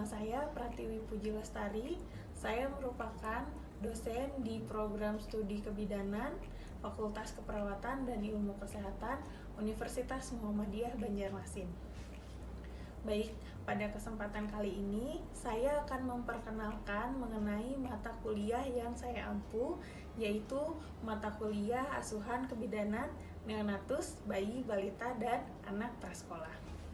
Nama saya Pratiwi Puji Lestari. Saya merupakan dosen di program studi kebidanan Fakultas Keperawatan dan Ilmu Kesehatan Universitas Muhammadiyah Banjarmasin. Baik, pada kesempatan kali ini saya akan memperkenalkan mengenai mata kuliah yang saya ampu, yaitu mata kuliah asuhan kebidanan neonatus, bayi, balita, dan anak prasekolah.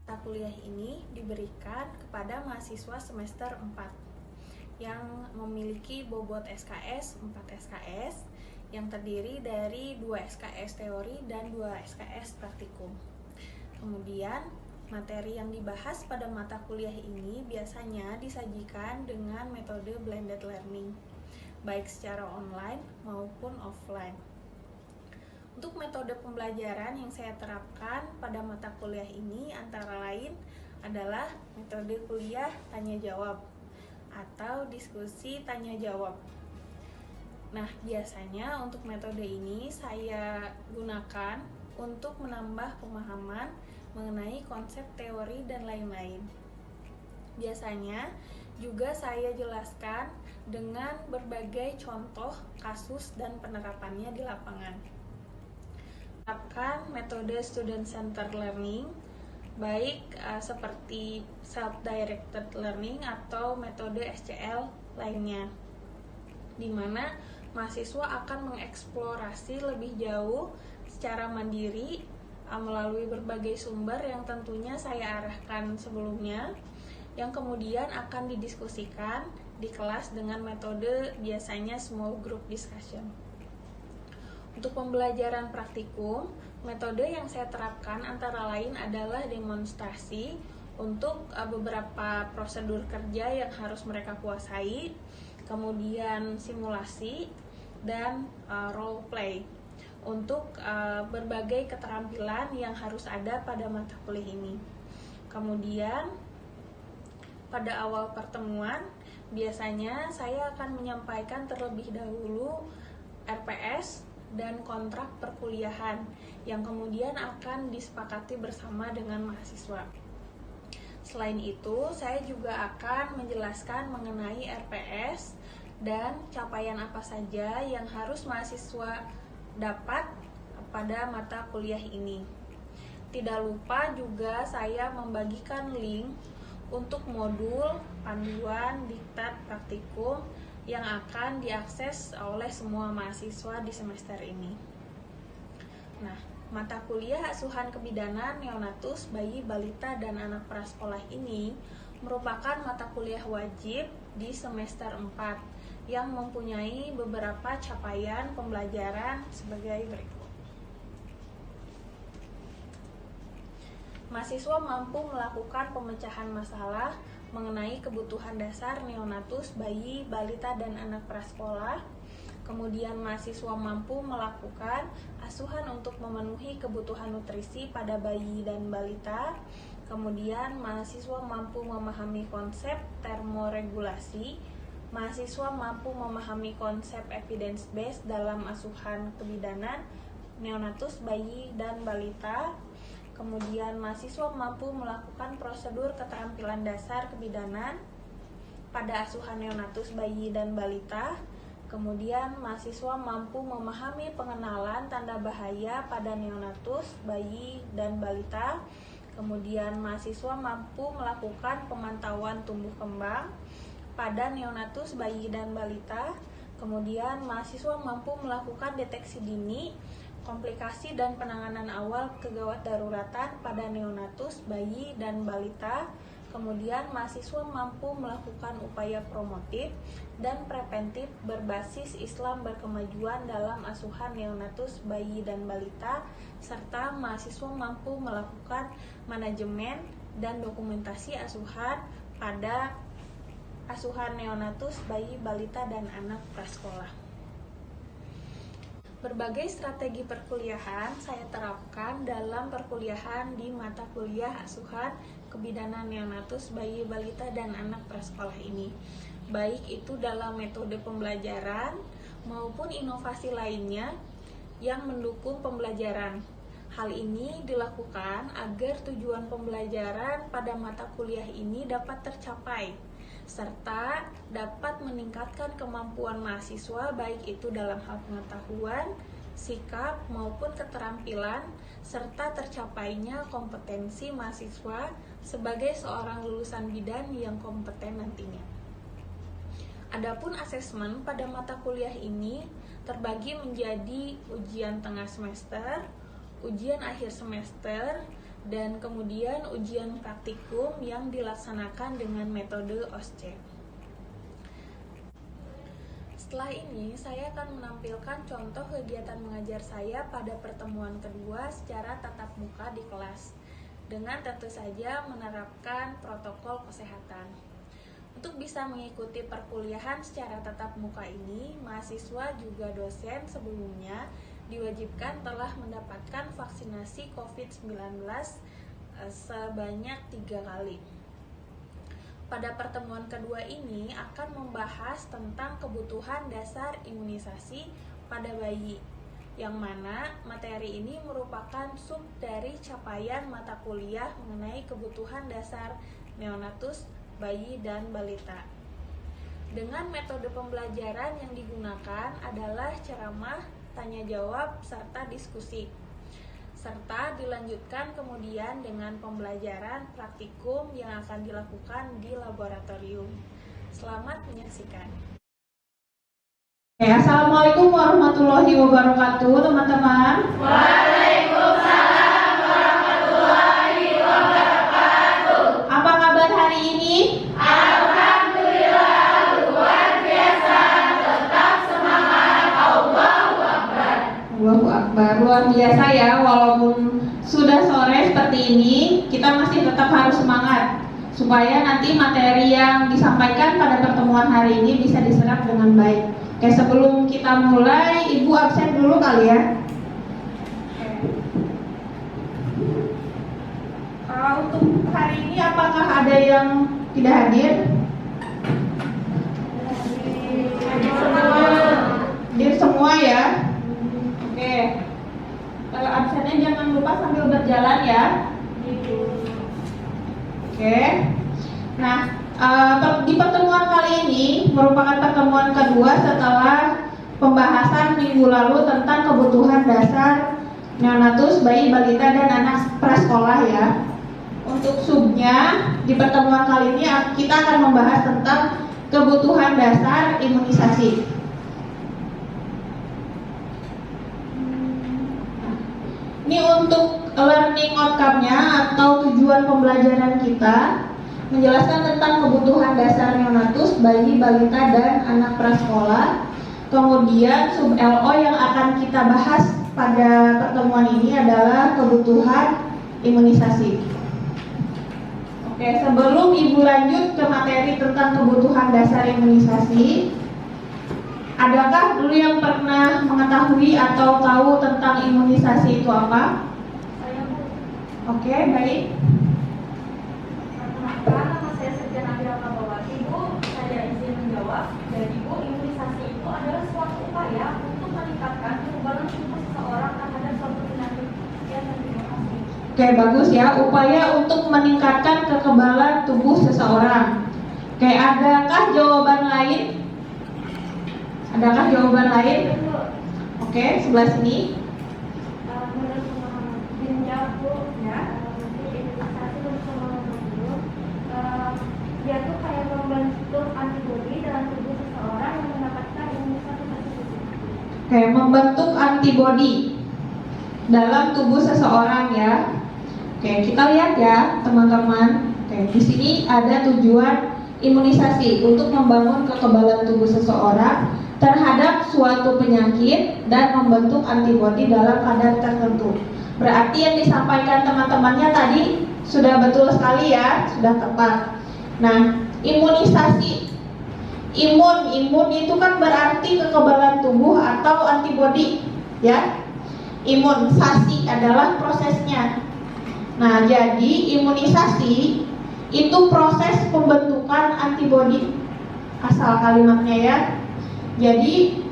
Mata kuliah ini diberikan kepada mahasiswa semester 4 yang memiliki bobot SKS 4 SKS yang terdiri dari 2 SKS teori dan 2 SKS praktikum. Kemudian materi yang dibahas pada mata kuliah ini biasanya disajikan dengan metode blended learning, baik secara online maupun offline. Untuk metode pembelajaran yang saya terapkan pada mata kuliah ini antara lain adalah metode kuliah tanya-jawab atau diskusi tanya-jawab. Nah, biasanya untuk metode ini saya gunakan untuk menambah pemahaman mengenai konsep teori dan lain-lain. Biasanya juga saya jelaskan dengan berbagai contoh kasus dan penerapannya di lapangan. Terapkan metode student-centered learning, baik seperti self-directed learning atau metode SCL lainnya, di mana mahasiswa akan mengeksplorasi lebih jauh secara mandiri melalui berbagai sumber yang tentunya saya arahkan sebelumnya, yang kemudian akan didiskusikan di kelas dengan metode biasanya small group discussion. Untuk pembelajaran praktikum, metode yang saya terapkan antara lain adalah demonstrasi untuk beberapa prosedur kerja yang harus mereka kuasai, kemudian simulasi, dan role play untuk berbagai keterampilan yang harus ada pada mata kuliah ini. Kemudian pada awal pertemuan biasanya saya akan menyampaikan terlebih dahulu RPS dan kontrak perkuliahan yang kemudian akan disepakati bersama dengan mahasiswa. Selain itu, saya juga akan menjelaskan mengenai RPS dan capaian apa saja yang harus mahasiswa dapat pada mata kuliah ini. Tidak lupa juga saya membagikan link untuk modul, panduan, diktat, praktikum yang akan diakses oleh semua mahasiswa di semester ini. Nah, mata kuliah asuhan kebidanan neonatus, bayi, balita, dan anak prasekolah ini merupakan mata kuliah wajib di semester 4 yang mempunyai beberapa capaian pembelajaran sebagai berikut. Mahasiswa mampu melakukan pemecahan masalah mengenai kebutuhan dasar neonatus, bayi, balita, dan anak prasekolah. Kemudian mahasiswa mampu melakukan asuhan untuk memenuhi kebutuhan nutrisi pada bayi dan balita. Kemudian mahasiswa mampu memahami konsep termoregulasi. Mahasiswa mampu memahami konsep evidence based dalam asuhan kebidanan neonatus, bayi, dan balita. Kemudian mahasiswa mampu melakukan prosedur keterampilan dasar kebidanan pada asuhan neonatus, bayi, dan balita. Kemudian mahasiswa mampu memahami pengenalan tanda bahaya pada neonatus, bayi, dan balita. Kemudian mahasiswa mampu melakukan pemantauan tumbuh kembang pada neonatus, bayi, dan balita. Kemudian mahasiswa mampu melakukan deteksi dini, komplikasi, dan penanganan awal kegawat daruratan pada neonatus, bayi, dan balita. Kemudian mahasiswa mampu melakukan upaya promotif dan preventif berbasis Islam berkemajuan dalam asuhan neonatus, bayi, dan balita, serta mahasiswa mampu melakukan manajemen dan dokumentasi asuhan pada asuhan neonatus, bayi, balita, dan anak prasekolah. Berbagai strategi perkuliahan saya terapkan dalam perkuliahan di mata kuliah asuhan kebidanan neonatus, bayi, balita, dan anak prasekolah ini, baik itu dalam metode pembelajaran maupun inovasi lainnya yang mendukung pembelajaran. Hal ini dilakukan agar tujuan pembelajaran pada mata kuliah ini dapat tercapai serta dapat meningkatkan kemampuan mahasiswa baik itu dalam hal pengetahuan, sikap, maupun keterampilan, serta tercapainya kompetensi mahasiswa sebagai seorang lulusan bidan yang kompeten nantinya. Adapun asesmen pada mata kuliah ini terbagi menjadi ujian tengah semester, ujian akhir semester, dan kemudian ujian praktikum yang dilaksanakan dengan metode OSCE. Setelah ini, saya akan menampilkan contoh kegiatan mengajar saya pada pertemuan kedua secara tatap muka di kelas, dengan tentu saja menerapkan protokol kesehatan. Untuk bisa mengikuti perkuliahan secara tatap muka ini, mahasiswa juga dosen sebelumnya diwajibkan telah mendapatkan vaksinasi COVID-19 sebanyak 3 kali. Pada pertemuan kedua ini akan membahas tentang kebutuhan dasar imunisasi pada bayi, yang mana materi ini merupakan sub dari capaian mata kuliah mengenai kebutuhan dasar neonatus, bayi, dan balita. Dengan metode pembelajaran yang digunakan adalah ceramah, tanya jawab, serta diskusi, serta dilanjutkan kemudian dengan pembelajaran praktikum yang akan dilakukan di laboratorium. Selamat menyaksikan. Assalamualaikum warahmatullahi wabarakatuh, teman-teman. Waalaikumsalam warahmatullahi wabarakatuh. Apa kabar hari ini? Alhamdulillah, luar biasa. Tetap semangat. Allahu Akbar. Allahu Akbar, luar biasa ya. Walaupun sudah sore seperti ini, kita masih tetap harus semangat supaya nanti materi yang disampaikan pada pertemuan hari ini bisa diserap dengan baik. Oke, sebelum kita mulai, Ibu absen dulu kali ya. Untuk hari ini apakah ada yang tidak hadir? Hadir semua ya. Oke. Kalau absennya jangan lupa sambil berjalan ya. Oke. Nah, di pertemuan kali ini merupakan pertemuan kedua setelah pembahasan minggu lalu tentang kebutuhan dasar neonatus, bayi, balita, dan anak prasekolah ya. Untuk subnya di pertemuan kali ini kita akan membahas tentang kebutuhan dasar imunisasi. Ini untuk learning outcome-nya atau tujuan pembelajaran kita, menjelaskan tentang kebutuhan dasar neonatus, bayi, balita, dan anak prasekolah. Kemudian sub LO yang akan kita bahas pada pertemuan ini adalah kebutuhan imunisasi. Oke, sebelum Ibu lanjut ke materi tentang kebutuhan dasar imunisasi, adakah dulu yang pernah mengetahui atau tahu tentang imunisasi itu apa? Oke, baik. Nama saya Sejana Nabila Kabawati, Bu. Saya izin menjawab. Dari Bu, imunisasi itu adalah suatu upaya untuk meningkatkan kekebalan tubuh seseorang terhadap suatu penyakit. Ya, terima kasih. Oke, bagus ya. Upaya untuk meningkatkan kekebalan tubuh seseorang. Oke, adakah jawaban lain? Adakah jawaban lain? Oke, sebelah sini. Menurut pemahaman menjawab, Bu, ya, imunisasi menurut pemahaman Bu, dia tuh kayak membentuk antibodi dalam tubuh seseorang yang mendapatkan imunisasi tersebut. Oke, membentuk antibodi dalam tubuh seseorang ya. Oke, kita lihat ya teman-teman. Oke, di sini ada tujuan imunisasi untuk membangun kekebalan tubuh seseorang terhadap suatu penyakit dan membentuk antibodi dalam kadar tertentu. Berarti yang disampaikan teman-temannya tadi sudah betul sekali ya, sudah tepat. Nah, imunisasi, imun itu kan berarti kekebalan tubuh atau antibodi ya. Imunisasi adalah prosesnya. Nah, jadi imunisasi itu proses pembentukan antibodi, asal kalimatnya ya. Jadi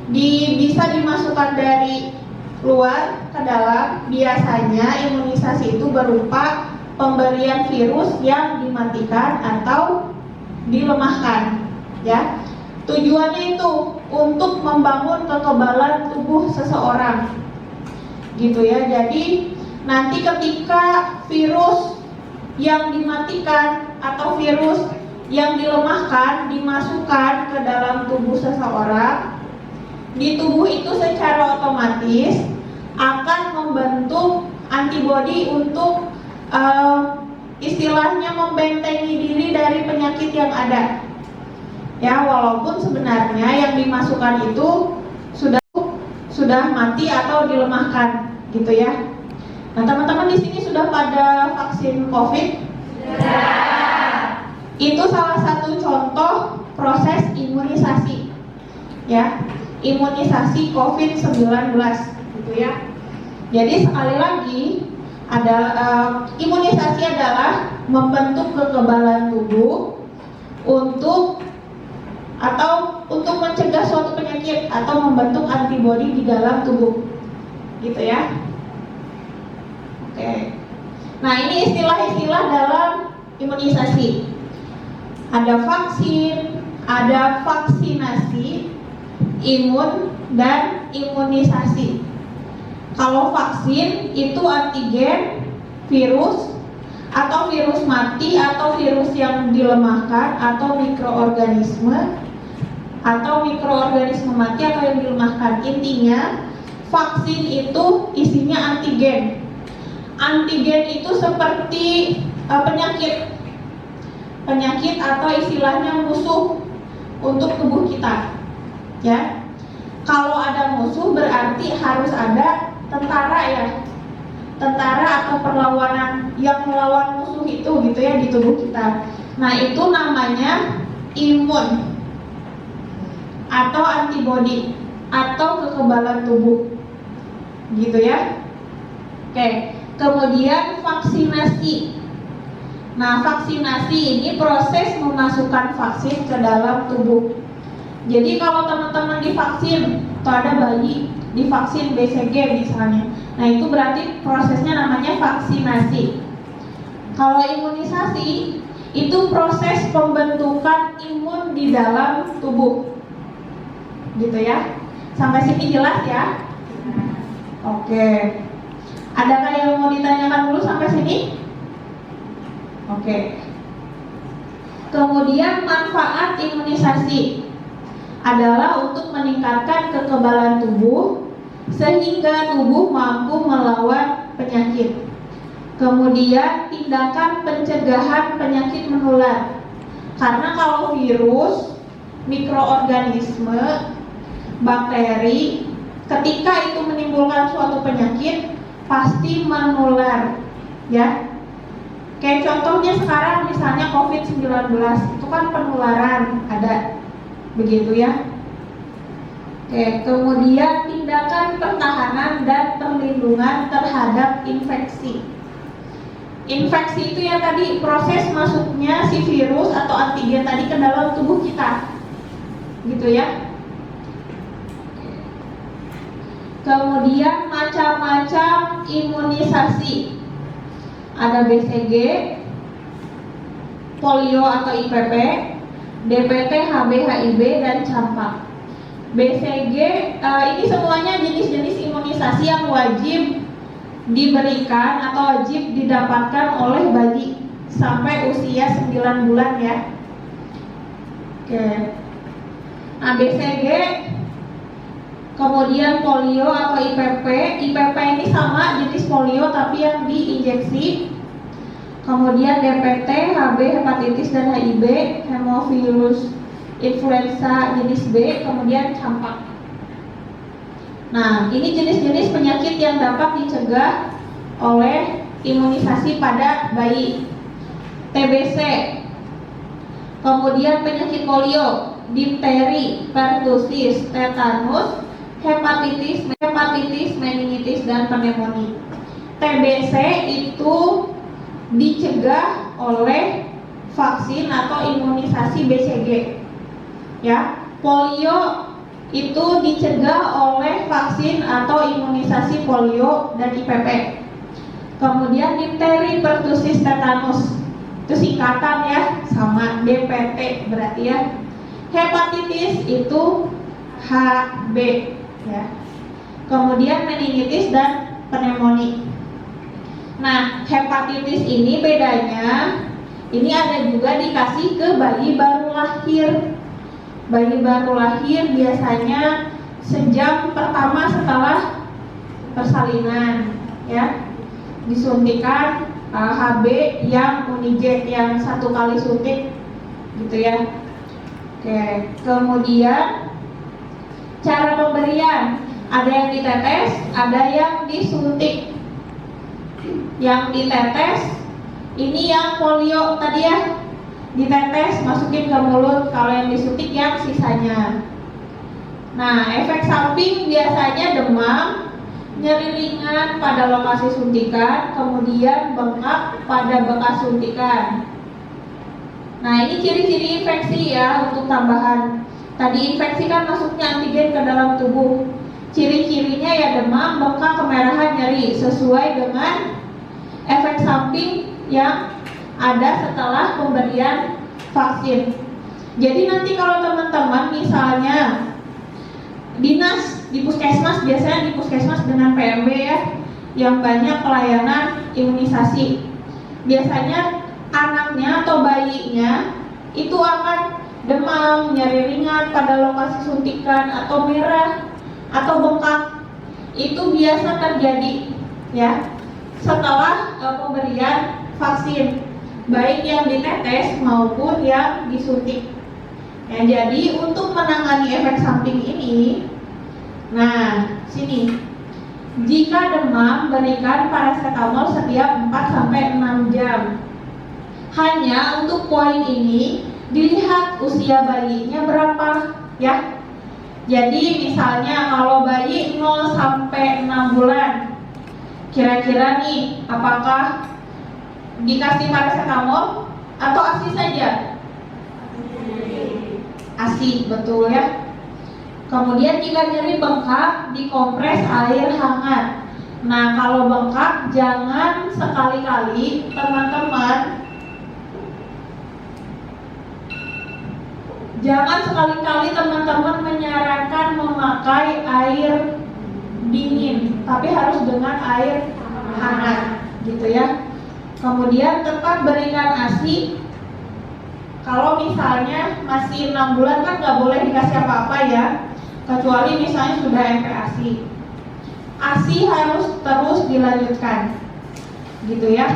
bisa dimasukkan dari luar ke dalam. Biasanya imunisasi itu berupa pemberian virus yang dimatikan atau dilemahkan, ya. Tujuannya itu untuk membangun kekebalan tubuh seseorang, gitu ya. Jadi nanti ketika virus yang dimatikan atau virus yang dilemahkan dimasukkan ke dalam tubuh seseorang, di tubuh itu secara otomatis akan membentuk antibodi untuk istilahnya membentengi diri dari penyakit yang ada. Ya, walaupun sebenarnya yang dimasukkan itu sudah mati atau dilemahkan, gitu ya. Nah, teman-teman di sini sudah pada vaksin COVID? Sudah. Itu salah satu contoh proses imunisasi, ya, imunisasi COVID-19, gitu ya. Jadi sekali lagi, imunisasi adalah membentuk kekebalan tubuh untuk mencegah suatu penyakit atau membentuk antibodi di dalam tubuh, gitu ya. Oke. Nah, ini istilah-istilah dalam imunisasi. Ada vaksin, ada vaksinasi, imun, dan imunisasi. Kalau vaksin itu antigen, virus, atau virus mati, atau virus yang dilemahkan, atau mikroorganisme mati atau yang dilemahkan. Intinya vaksin itu isinya antigen. Antigen itu seperti penyakit atau istilahnya musuh untuk tubuh kita, ya. Kalau ada musuh berarti harus ada tentara, ya, tentara atau perlawanan yang melawan musuh itu, gitu ya, di tubuh kita. Nah, itu namanya imun atau antibodi atau kekebalan tubuh, gitu ya. Oke, kemudian vaksinasi. Nah, vaksinasi ini proses memasukkan vaksin ke dalam tubuh. Jadi kalau teman-teman divaksin, atau ada bayi divaksin BCG misalnya, nah itu berarti prosesnya namanya vaksinasi. Kalau imunisasi itu proses pembentukan imun di dalam tubuh, gitu ya. Sampai sini jelas ya? Oke. Adakah yang mau ditanyakan dulu sampai sini? Oke. Kemudian manfaat imunisasi adalah untuk meningkatkan kekebalan tubuh sehingga tubuh mampu melawan penyakit. Kemudian tindakan pencegahan penyakit menular. Karena kalau virus, mikroorganisme, bakteri, ketika itu menimbulkan suatu penyakit pasti menular, ya. Kayak contohnya sekarang misalnya COVID-19 itu kan penularan ada, begitu ya. Oke, kemudian tindakan pertahanan dan perlindungan terhadap infeksi. Infeksi itu ya tadi proses masuknya si virus atau antigen tadi ke dalam tubuh kita, gitu ya. Kemudian macam-macam imunisasi. Ada BCG, polio atau IPP, DPT, HB, HIV, dan campak. BCG ini semuanya jenis-jenis imunisasi yang wajib diberikan atau wajib didapatkan oleh bayi sampai usia 9 bulan, ya. Oke. Nah, BCG, kemudian polio atau IPP. IPP ini sama jenis polio tapi yang diinjeksi. Kemudian DPT, HB, hepatitis dan HIV, hemovirus influenza jenis B, kemudian campak. Nah, ini jenis-jenis penyakit yang dapat dicegah oleh imunisasi pada bayi. TBC, kemudian penyakit polio, difteri, pertusis, tetanus, hepatitis, meningitis, dan pneumonia. TBC itu dicegah oleh vaksin atau imunisasi BCG, ya. Polio itu dicegah oleh vaksin atau imunisasi polio dan IPP. Kemudian difteri, pertusis, tetanus itu singkatan ya, sama DPT berarti ya. Hepatitis itu HB ya. Kemudian meningitis dan pneumonia. Nah, hepatitis ini bedanya, ini ada juga dikasih ke bayi baru lahir. Bayi baru lahir biasanya sejam pertama setelah persalinan ya, disuntikan HB yang unijet yang 1 kali suntik gitu ya. Oke, kemudian cara pemberian, ada yang ditetes, ada yang disuntik. Yang ditetes ini yang polio tadi ya, ditetes masukin ke mulut. Kalau yang disuntik yang sisanya. Nah, efek samping biasanya demam, nyeri ringan pada lokasi suntikan, kemudian bengkak pada bekas suntikan. Nah, ini ciri-ciri infeksi ya untuk tambahan. Tadi infeksi kan masuknya antigen ke dalam tubuh. Ciri-cirinya ya demam, bengkak, kemerahan, nyeri, sesuai dengan efek samping yang ada setelah pemberian vaksin. Jadi nanti kalau teman-teman misalnya dinas di puskesmas, biasanya di puskesmas dengan PMB ya, yang banyak pelayanan imunisasi, biasanya anaknya atau bayinya itu akan demam, nyeri ringan pada lokasi suntikan, atau merah atau bengkak. Itu biasa terjadi ya setelah pemberian vaksin, baik yang ditetes maupun yang disuntik. Ya, jadi untuk menangani efek samping ini, nah sini, jika demam berikan paracetamol setiap 4-6 jam. Hanya untuk poin ini dilihat usia bayinya berapa ya. Jadi misalnya kalau bayi 0-6 bulan, kira-kira nih apakah dikasih paracetamol atau ASI saja? ASI, betul ya. Kemudian jika nyeri bengkak, dikompres air hangat. Nah, kalau bengkak jangan sekali-kali teman-teman, jangan sekali-kali teman-teman menyarankan memakai air dingin, tapi harus dengan air hangat gitu ya. Kemudian tetap berikan ASI. Kalau misalnya masih 6 bulan kan nggak boleh dikasih apa-apa ya, kecuali misalnya sudah MPASI. ASI harus terus dilanjutkan gitu ya.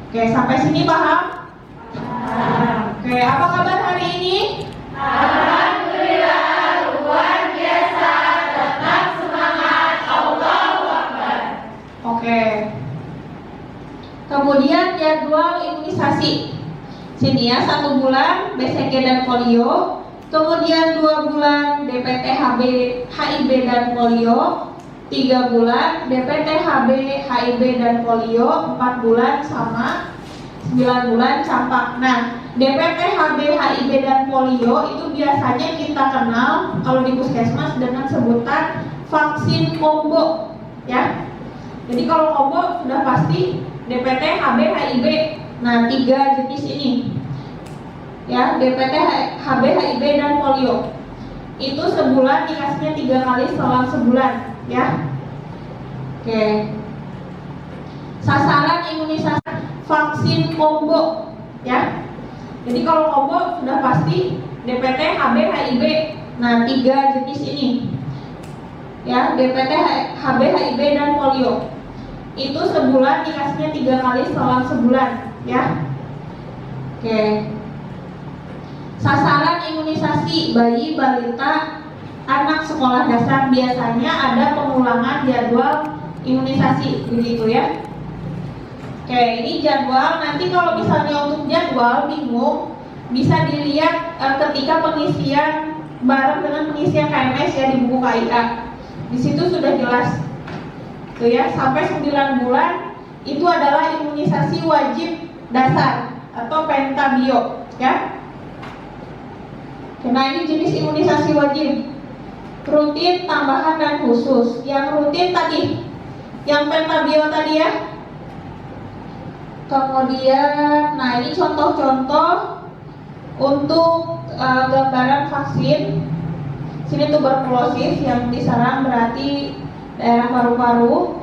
Oke, sampai sini paham? Oke, apa kabar hari ini? Alhamdulillah, luar biasa. Tetap semangat. Allahu Akbar. Oke. Kemudian jadwal imunisasi. Sini ya, 1 bulan BCG dan polio, kemudian 2 bulan DPT HIV dan polio, 3 bulan DPT HB HIV dan polio, 4 bulan sama 9 bulan campak. Nah, DPT HB HIV dan polio itu biasanya kita kenal kalau di puskesmas dengan sebutan vaksin combo ya. Jadi kalau combo sudah pasti DPT HB HIV. Nah, 3 jenis ini ya, DPT HB HIV dan polio itu sebulan dikasihnya 3 kali selang sebulan ya. Oke, sasaran imunisasi vaksin combo ya. Jadi kalau combo sudah pasti DPT HB HIV. Nah, 3 jenis ini ya, DPT HB HIV dan polio itu sebulan dikasihnya 3 kali selang sebulan ya. Oke, sasaran imunisasi bayi, balita, anak sekolah dasar, biasanya ada pengulangan jadwal imunisasi begitu ya. Oke, ini jadwal. Nanti kalau misalnya untuk jadwal bingung, bisa dilihat ketika pengisian bareng dengan pengisian KMS ya di buku KIA. Di situ sudah jelas tuh ya, sampai 9 bulan itu adalah imunisasi wajib dasar atau pentabio ya. Nah, ini jenis imunisasi wajib, rutin, tambahan, dan khusus. Yang rutin tadi, yang pentabio tadi ya, Kemudian, nah ini contoh-contoh untuk gambaran vaksin. Sini tuberkulosis yang diserang berarti daerah paru-paru.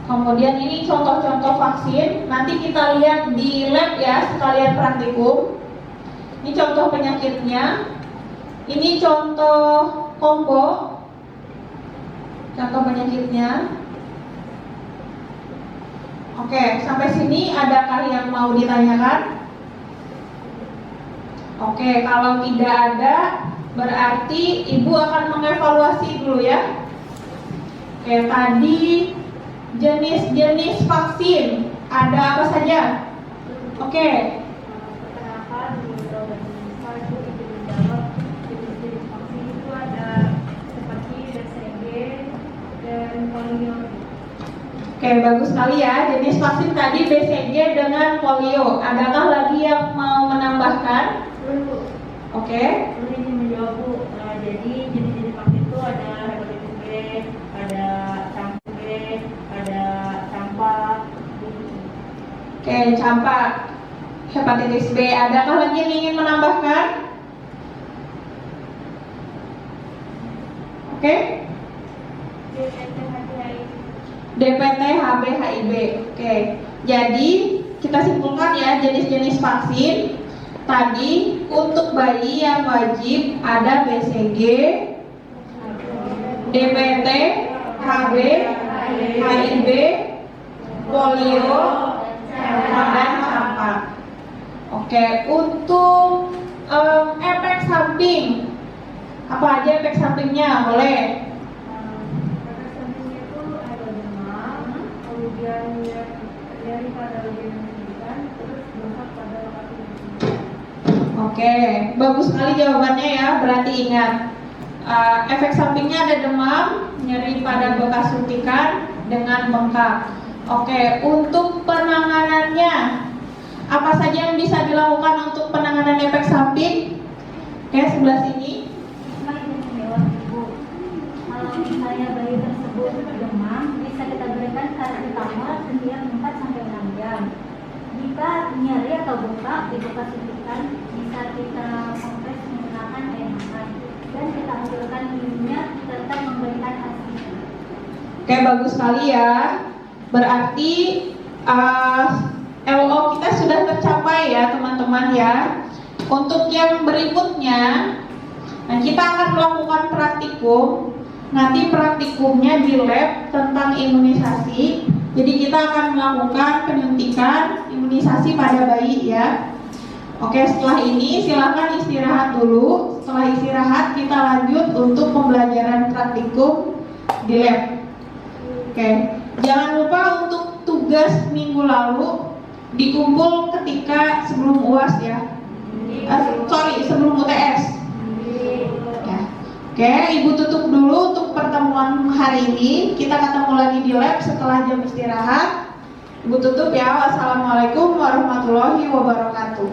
Kemudian ini contoh-contoh vaksin. Nanti kita lihat di lab ya, sekalian praktikum. Ini contoh penyakitnya. Ini contoh combo. Contoh penyakitnya. Oke, sampai sini adakah yang mau ditanyakan? Oke, kalau tidak ada, berarti Ibu akan mengevaluasi dulu ya. Oke, tadi jenis-jenis vaksin ada apa saja? Oke. Kenapa di beberapa itu menjawab jenis-jenis vaksin itu ada seperti BCG dan polio. Oke, bagus sekali ya. Jenis vaksin tadi BCG dengan polio. Adakah lagi yang mau menambahkan? Dulu, Oke. dulu ini menjawab Bu. Jadi jenis-jenis vaksin itu ada hepatitis B, ada campak B, ada campak. Oke, campak, hepatitis B. Adakah lagi yang ingin menambahkan? Oke. DPT, HB, HIV. Oke. Jadi kita simpulkan ya jenis-jenis vaksin. Tadi untuk bayi yang wajib ada BCG, DPT, HB, HIV, polio, dan campak. Oke, untuk efek samping, apa aja efek sampingnya? Boleh. Efek sampingnya itu ada demam, kemudian nyeri pada bagian pendidikan, terus bengkak pada lokasi pendidikan. Oke, bagus sekali jawabannya ya. Berarti ingat, efek sampingnya ada demam, nyeri pada bekas suntikan, dengan bengkak. Oke, untuk penanganannya, apa saja yang bisa dilakukan untuk penanganan efek samping? Oke, sebelah sini. Kalau misalnya bayi tersebut demam, bisa kita berikan paracetamol setiap 4 sampai 6 jam. Jika nyeri atau bengkak di bekas suntikan, bisa kita kompres menggunakan air hangat dan kita hancurkan minumnya tetap memberikan ASI. Oke, bagus sekali ya. Berarti LO kita sudah tercapai ya teman-teman ya. Untuk yang berikutnya, nah kita akan melakukan praktikum. Nanti praktikumnya di lab tentang imunisasi. Jadi kita akan melakukan penyuntikan imunisasi pada bayi ya. Oke, setelah ini silakan istirahat dulu. Setelah istirahat kita lanjut untuk pembelajaran praktikum di lab. Oke, jangan lupa untuk tugas minggu lalu dikumpul ketika sebelum UAS ya. Sebelum UTS. Ya. Oke, Ibu tutup dulu untuk pertemuan hari ini. Kita ketemu lagi di lab setelah jam istirahat. Ibu tutup ya. Wassalamualaikum warahmatullahi wabarakatuh.